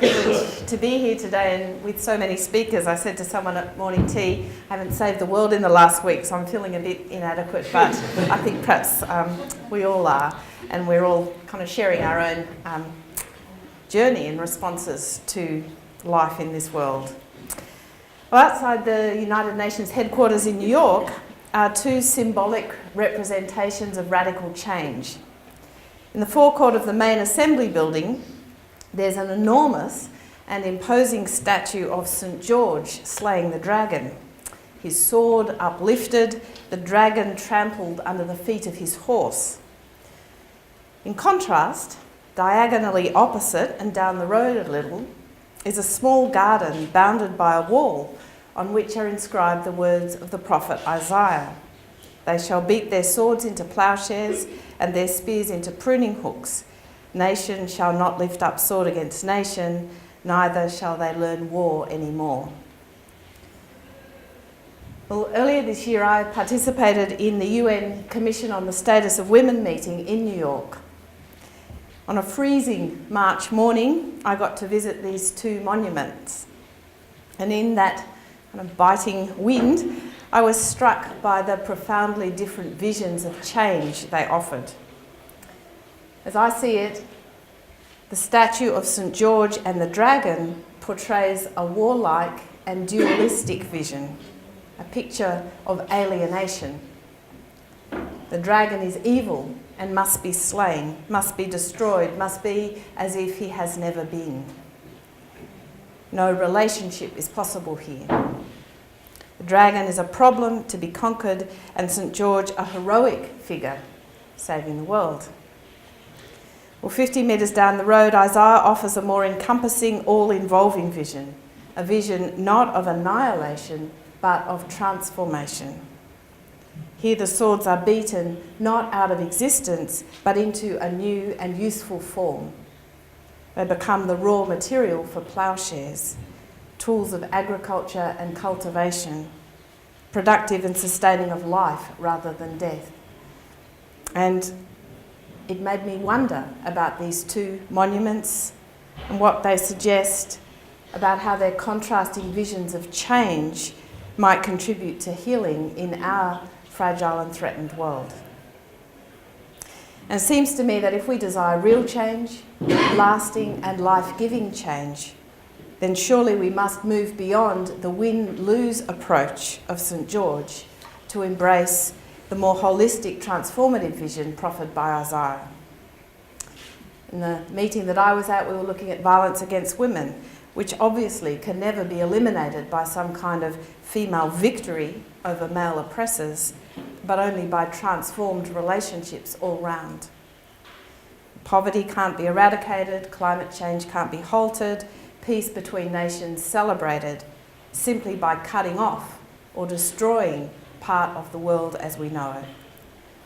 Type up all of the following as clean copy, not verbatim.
privilege to be here today, and with so many speakers. I said to someone at morning tea, I haven't saved the world in the last week, so I'm feeling a bit inadequate, but I think perhaps we all are, and we're all kind of sharing our own journey and responses to life in this world. Well, outside the United Nations headquarters in New York are two symbolic representations of radical change. In the forecourt of the main assembly building, there's an enormous and imposing statue of St. George slaying the dragon. His sword uplifted, the dragon trampled under the feet of his horse. In contrast, diagonally opposite and down the road a little, is a small garden bounded by a wall on which are inscribed the words of the prophet Isaiah. They shall beat their swords into plowshares and their spears into pruning hooks. Nation shall not lift up sword against nation, neither shall they learn war anymore. Well, earlier this year I participated in the UN Commission on the Status of Women meeting in New York. On a freezing March morning, I got to visit these two monuments. And in that kind of biting wind, I was struck by the profoundly different visions of change they offered. As I see it, the statue of St. George and the dragon portrays a warlike and dualistic vision, a picture of alienation. The dragon is evil and must be slain, must be destroyed, must be as if he has never been. No relationship is possible here. The dragon is a problem to be conquered, and St. George a heroic figure saving the world. Well, 50 metres down the road, Isaiah offers a more encompassing, all-involving vision, a vision not of annihilation, but of transformation. Here the swords are beaten not out of existence, but into a new and useful form. They become the raw material for ploughshares, tools of agriculture and cultivation, productive and sustaining of life rather than death. And it made me wonder about these two monuments and what they suggest about how their contrasting visions of change might contribute to healing in our fragile and threatened world. And it seems to me that if we desire real change, lasting and life-giving change, then surely we must move beyond the win-lose approach of St. George to embrace the more holistic, transformative vision proffered by Isaiah. In the meeting that I was at, we were looking at violence against women, which obviously can never be eliminated by some kind of female victory over male oppressors, but only by transformed relationships all round. Poverty can't be eradicated, climate change can't be halted, peace between nations celebrated simply by cutting off or destroying part of the world as we know it,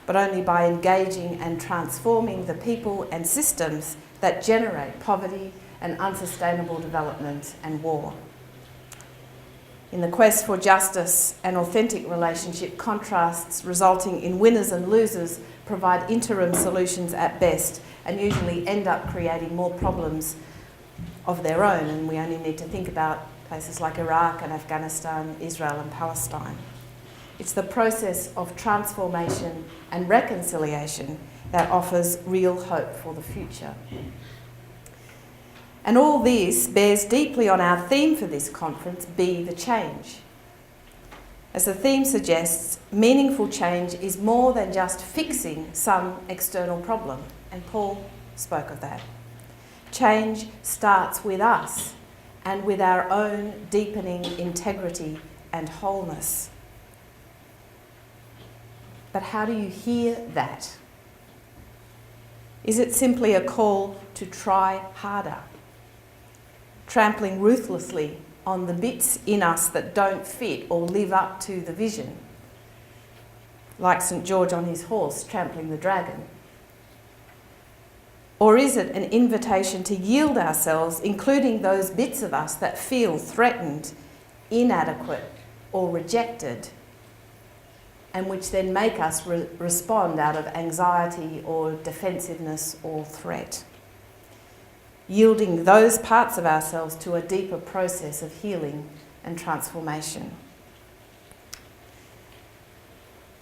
but only by engaging and transforming the people and systems that generate poverty and unsustainable development and war. In the quest for justice and authentic relationship, contrasts resulting in winners and losers provide interim solutions at best and usually end up creating more problems of their own, and we only need to think about places like Iraq and Afghanistan, Israel and Palestine. It's the process of transformation and reconciliation that offers real hope for the future. And all this bears deeply on our theme for this conference, Be the Change. As the theme suggests, meaningful change is more than just fixing some external problem, and Paul spoke of that. Change starts with us and with our own deepening integrity and wholeness. But how do you hear that? Is it simply a call to try harder, trampling ruthlessly on the bits in us that don't fit or live up to the vision, like St. George on his horse trampling the dragon? Or is it an invitation to yield ourselves, including those bits of us that feel threatened, inadequate, or rejected, and which then make us respond out of anxiety or defensiveness or threat? yielding those parts of ourselves to a deeper process of healing and transformation.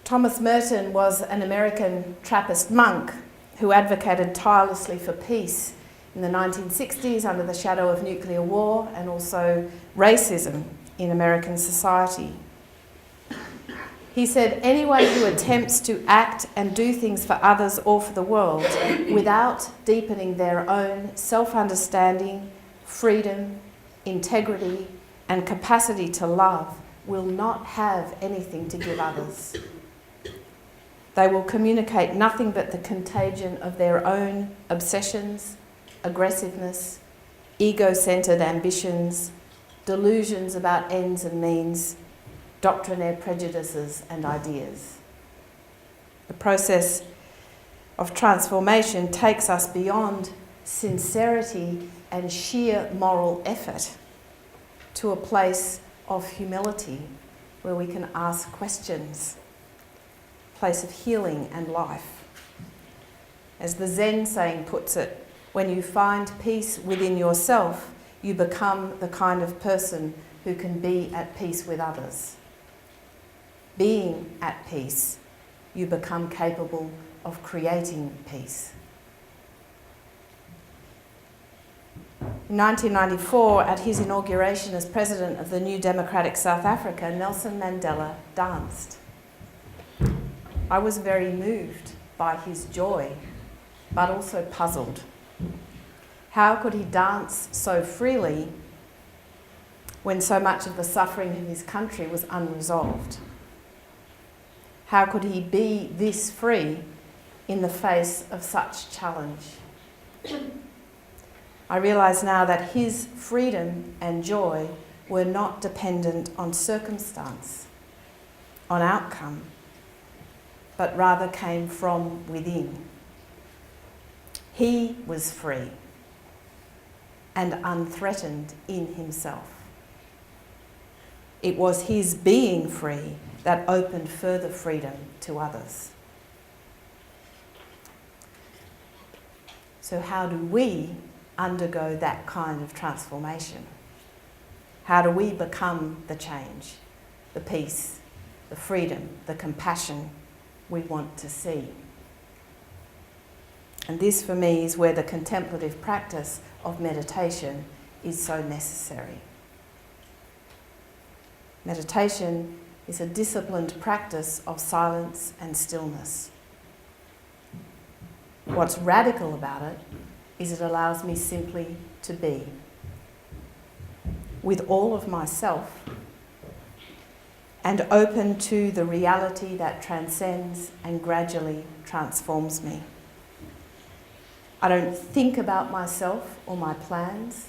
Thomas Merton was an American Trappist monk who advocated tirelessly for peace in the 1960s under the shadow of nuclear war and also racism in American society. He said, anyone who attempts to act and do things for others or for the world without deepening their own self-understanding, freedom, integrity, and capacity to love will not have anything to give others. They will communicate nothing but the contagion of their own obsessions, aggressiveness, ego-centred ambitions, delusions about ends and means, doctrinaire prejudices and ideas. The process of transformation takes us beyond sincerity and sheer moral effort to a place of humility where we can ask questions, a place of healing and life. As the Zen saying puts it, when you find peace within yourself, you become the kind of person who can be at peace with others. Being at peace, you become capable of creating peace. In 1994, at his inauguration as president of the new democratic South Africa, Nelson Mandela danced. I was very moved by his joy, but also puzzled. How could he dance so freely when so much of the suffering of his country was unresolved? How could he be this free in the face of such challenge? I realise now that his freedom and joy were not dependent on circumstance, on outcome, but rather came from within. He was free and unthreatened in himself. It was his being free that opened further freedom to others. So how do we undergo that kind of transformation? How do we become the change, the peace, the freedom, the compassion we want to see? And this for me is where the contemplative practice of meditation is so necessary. Meditation is a disciplined practice of silence and stillness. What's radical about it is it allows me simply to be with all of myself and open to the reality that transcends and gradually transforms me. I don't think about myself or my plans.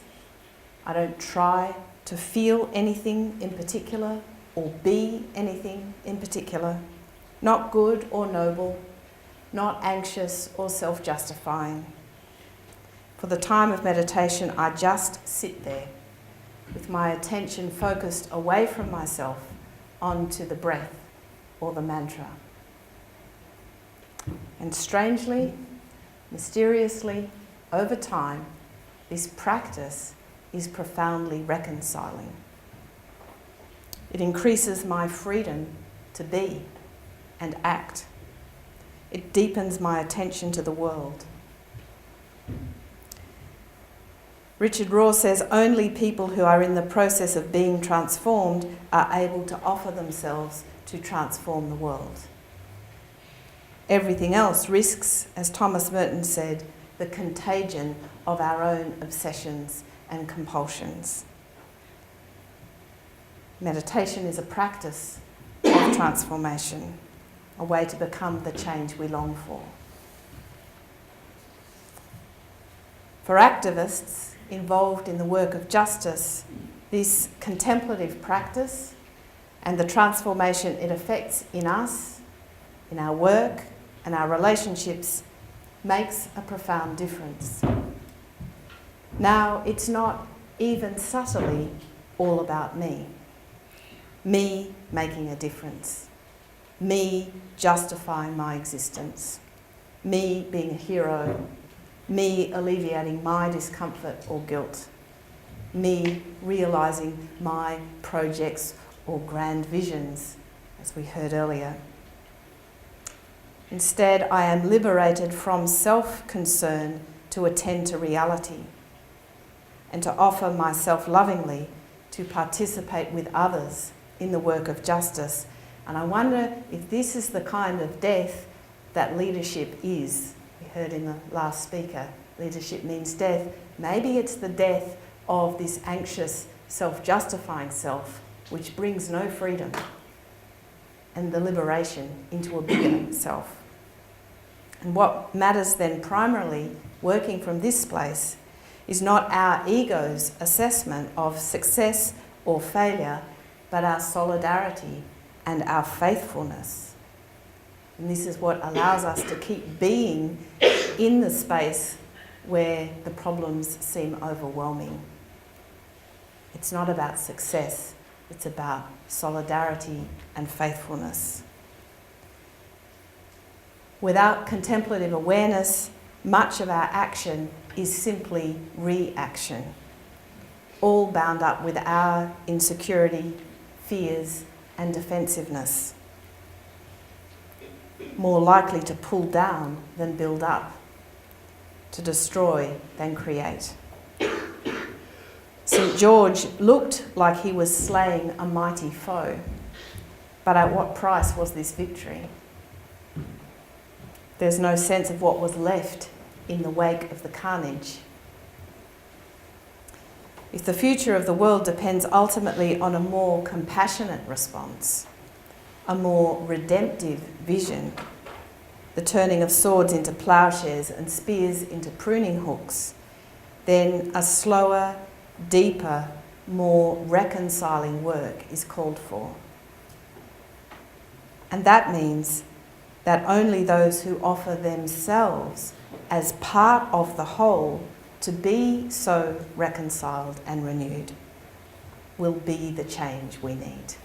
I don't try to feel anything in particular or be anything in particular, not good or noble, not anxious or self-justifying. For the time of meditation, I just sit there with my attention focused away from myself onto the breath or the mantra. And strangely, mysteriously, over time, this practice is profoundly reconciling. It increases my freedom to be and act. It deepens my attention to the world. Richard Rohr says only people who are in the process of being transformed are able to offer themselves to transform the world. Everything else risks, as Thomas Merton said, the contagion of our own obsessions and compulsions. Meditation is a practice of transformation, a way to become the change we long for. For activists involved in the work of justice, this contemplative practice and the transformation it affects in us, in our work and our relationships, makes a profound difference. Now, it's not even subtly all about me. Me making a difference. Me justifying my existence. Me being a hero. me alleviating my discomfort or guilt, me realising my projects or grand visions, as we heard earlier. Instead, I am liberated from self-concern to attend to reality and to offer myself lovingly to participate with others in the work of justice. And I wonder if this is the kind of death that leadership is. We heard in the last speaker, leadership means death. Maybe it's the death of this anxious, self-justifying self, which brings no freedom, and the liberation into a bigger self. And what matters then primarily, working from this place, is not our ego's assessment of success or failure, but our solidarity and our faithfulness. And this is what allows us to keep being in the space where the problems seem overwhelming. It's not about success, it's about solidarity and faithfulness. Without contemplative awareness, much of our action is simply reaction, all bound up with our insecurity, fears, and defensiveness, more likely to pull down than build up, to destroy than create. St. George looked like he was slaying a mighty foe, but at what price was this victory? There's no sense of what was left in the wake of the carnage. If the future of the world depends ultimately on a more compassionate response, a more redemptive vision, the turning of swords into ploughshares and spears into pruning hooks, then a slower, deeper, more reconciling work is called for. And that means that only those who offer themselves as part of the whole to be so reconciled and renewed will be the change we need.